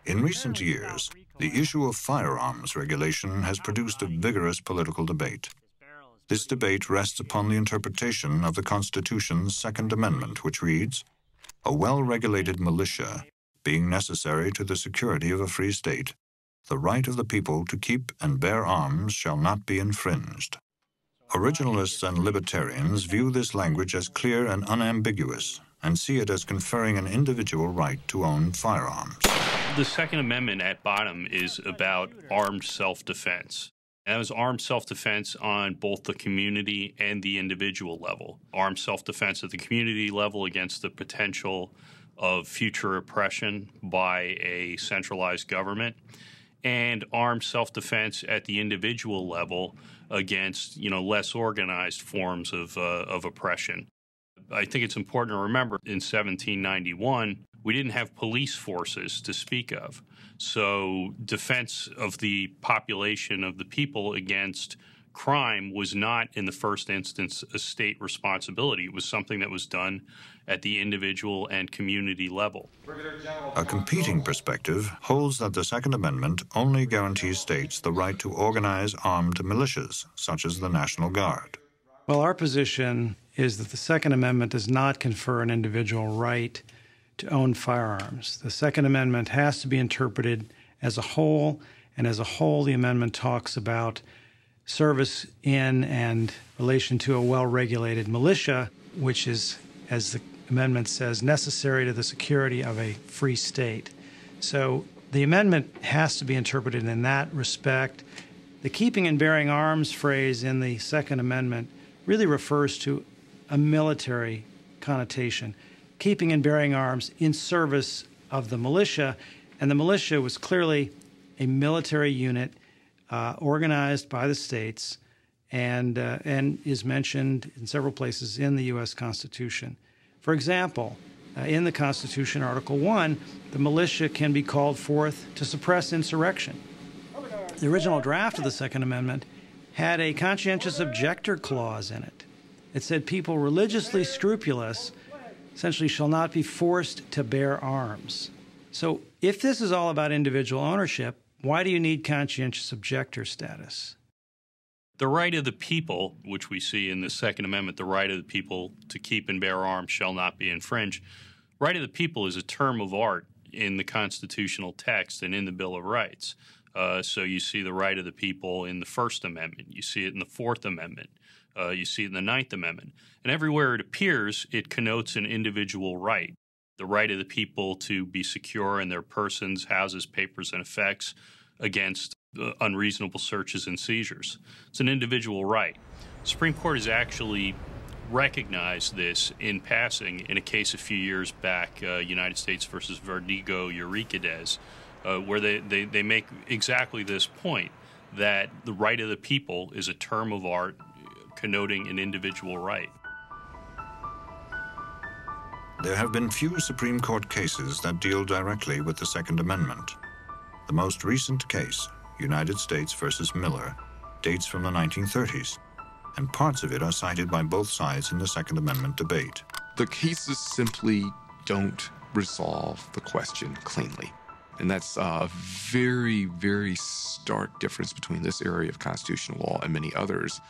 In recent years, the issue of firearms regulation has produced a vigorous political debate. This debate rests upon the interpretation of the Constitution's Second Amendment, which reads, "A well-regulated militia being necessary to the security of a free state, the right of the people to keep and bear arms shall not be infringed." Originalists and libertarians view this language as clear and unambiguous and see it as conferring an individual right to own firearms. The Second Amendment at bottom is about armed self-defense. And that was armed self-defense on both the community and the individual level. Armed self-defense at the community level against the potential of future oppression by a centralized government, and armed self-defense at the individual level against, less organized forms of oppression. I think it's important to remember in 1791, we didn't have police forces to speak of. So defense of the population of the people against crime was not, in the first instance, a state responsibility. It was something that was done at the individual and community level. A competing perspective holds that the Second Amendment only guarantees states the right to organize armed militias, such as the National Guard. Well, our position is that the Second Amendment does not confer an individual right to own firearms. The Second Amendment has to be interpreted as a whole, and as a whole, the amendment talks about service in and relation to a well-regulated militia, which is, as the amendment says, necessary to the security of a free state. So the amendment has to be interpreted in that respect. The keeping and bearing arms phrase in the Second Amendment really refers to a military connotation, keeping and bearing arms in service of the militia. And the militia was clearly a military unit organized by the states and is mentioned in several places in the U.S. Constitution. For example, in the Constitution, Article 1, the militia can be called forth to suppress insurrection. The original draft of the Second Amendment had a conscientious objector clause in it. It said people religiously scrupulous essentially shall not be forced to bear arms. So if this is all about individual ownership, why do you need conscientious objector status? The right of the people, which we see in the Second Amendment, the right of the people to keep and bear arms shall not be infringed. Right of the people is a term of art in the constitutional text and in the Bill of Rights. So you see the right of the people in the First Amendment. You see it in the Fourth Amendment. You see it in the Ninth Amendment. And everywhere it appears, it connotes an individual right. The right of the people to be secure in their persons, houses, papers, and effects against unreasonable searches and seizures. It's an individual right. The Supreme Court has actually recognized this in passing in a case a few years back, United States versus Verdugo Uriquidez, where they make exactly this point, that the right of the people is a term of art connoting an individual right. There have been few Supreme Court cases that deal directly with the Second Amendment. The most recent case, United States versus Miller, dates from the 1930s, and parts of it are cited by both sides in the Second Amendment debate. The cases simply don't resolve the question cleanly. And that's a very, very stark difference between this area of constitutional law and many others,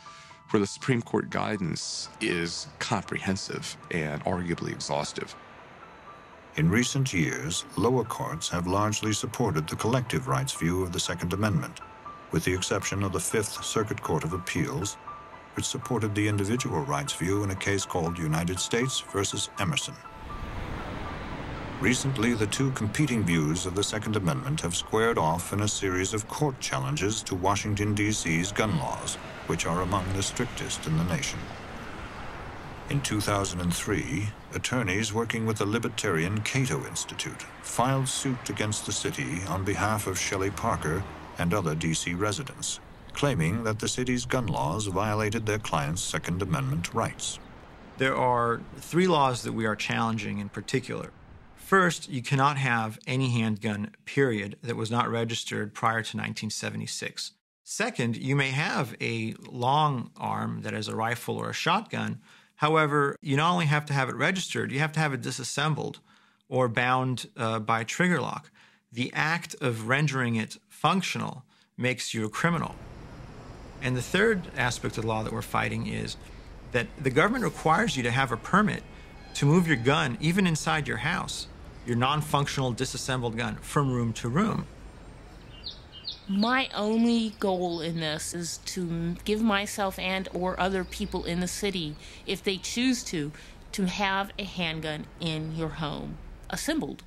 where the Supreme Court guidance is comprehensive and arguably exhaustive. In recent years, lower courts have largely supported the collective rights view of the Second Amendment, with the exception of the Fifth Circuit Court of Appeals, which supported the individual rights view in a case called United States versus Emerson. Recently, the two competing views of the Second Amendment have squared off in a series of court challenges to Washington, D.C.'s gun laws, which are among the strictest in the nation. In 2003, attorneys working with the libertarian Cato Institute filed suit against the city on behalf of Shelley Parker and other D.C. residents, claiming that the city's gun laws violated their clients' Second Amendment rights. There are three laws that we are challenging in particular. First, you cannot have any handgun, period, that was not registered prior to 1976. Second, you may have a long arm that is a rifle or a shotgun. However, you not only have to have it registered, you have to have it disassembled or bound by trigger lock. the act of rendering it functional makes you a criminal. And the third aspect of the law that we're fighting is that the government requires you to have a permit to move your gun, even inside your house, your non-functional disassembled gun, from room to room. My only goal in this is to give myself and or other people in the city, if they choose to have a handgun in your home, assembled.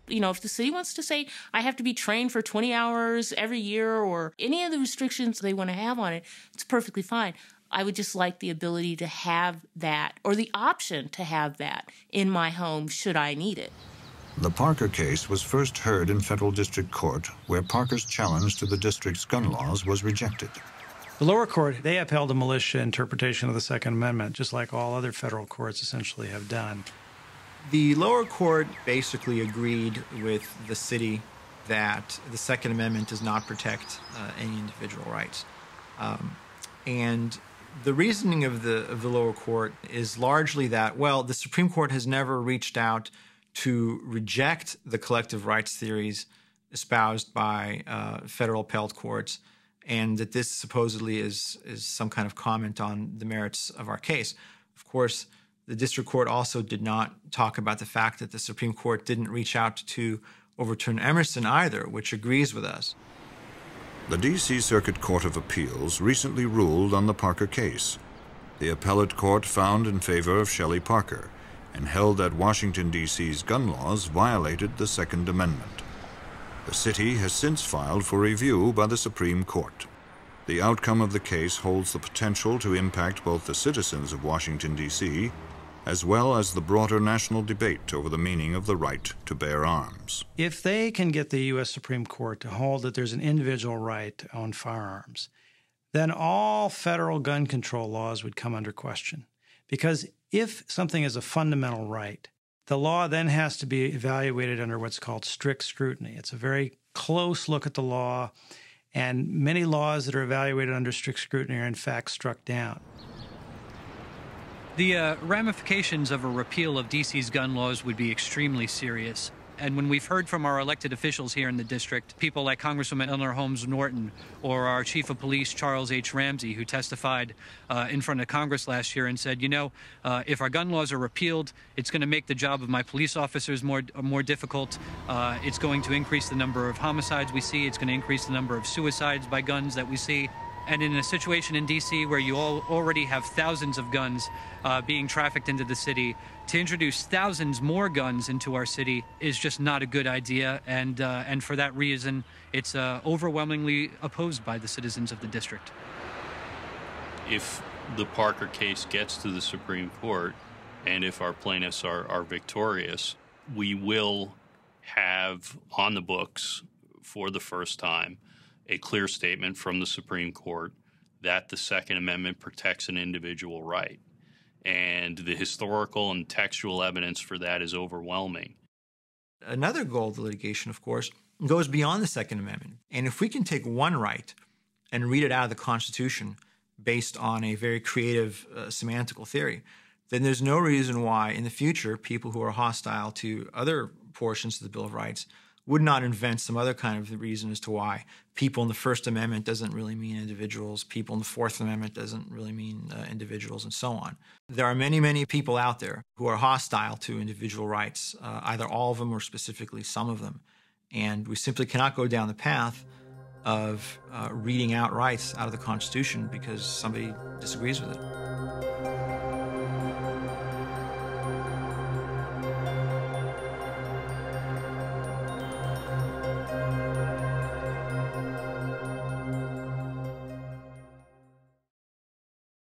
You know, if the city wants to say, I have to be trained for 20 hours every year or any of the restrictions they want to have on it, it's perfectly fine. I would just like the ability to have that, or the option to have that in my home should I need it. The Parker case was first heard in federal district court, where Parker's challenge to the district's gun laws was rejected. The lower court, they upheld a militia interpretation of the Second Amendment, just like all other federal courts essentially have done. The lower court basically agreed with the city that the Second Amendment does not protect any individual rights. And the reasoning of the lower court is largely that, well, the Supreme Court has never reached out to reject the collective rights theories espoused by federal appellate courts, and that this supposedly is some kind of comment on the merits of our case. Of course, the district court also did not talk about the fact that the Supreme Court didn't reach out to overturn Emerson either, which agrees with us. The D.C. Circuit Court of Appeals recently ruled on the Parker case. The appellate court found in favor of Shelley Parker and held that Washington, D.C.'s gun laws violated the Second Amendment. The city has since filed for review by the Supreme Court. The outcome of the case holds the potential to impact both the citizens of Washington, D.C., as well as the broader national debate over the meaning of the right to bear arms. If they can get the U.S. Supreme Court to hold that there's an individual right to own firearms, then all federal gun control laws would come under question. Because if something is a fundamental right, the law then has to be evaluated under what's called strict scrutiny. It's a very close look at the law, and many laws that are evaluated under strict scrutiny are in fact struck down. The ramifications of a repeal of D.C.'s gun laws would be extremely serious. And when we've heard from our elected officials here in the district, people like Congresswoman Eleanor Holmes Norton or our Chief of Police, Charles H. Ramsey, who testified in front of Congress last year and said, you know, if our gun laws are repealed, it's going to make the job of my police officers more difficult. It's going to increase the number of homicides we see. It's going to increase the number of suicides by guns that we see. And in a situation in D.C. where you already have thousands of guns being trafficked into the city, to introduce thousands more guns into our city is just not a good idea. And for that reason, it's overwhelmingly opposed by the citizens of the district. If the Parker case gets to the Supreme Court, and if our plaintiffs are victorious, we will have on the books for the first time a clear statement from the Supreme Court that the Second Amendment protects an individual right. And the historical and textual evidence for that is overwhelming. Another goal of the litigation, of course, goes beyond the Second Amendment. And if we can take one right and read it out of the Constitution based on a very creative semantical theory, then there's no reason why in the future people who are hostile to other portions of the Bill of Rights would not invent some other kind of reason as to why people in the First Amendment doesn't really mean individuals, people in the Fourth Amendment doesn't really mean individuals, and so on. There are many, many people out there who are hostile to individual rights, either all of them or specifically some of them. And we simply cannot go down the path of reading out rights out of the Constitution because somebody disagrees with it.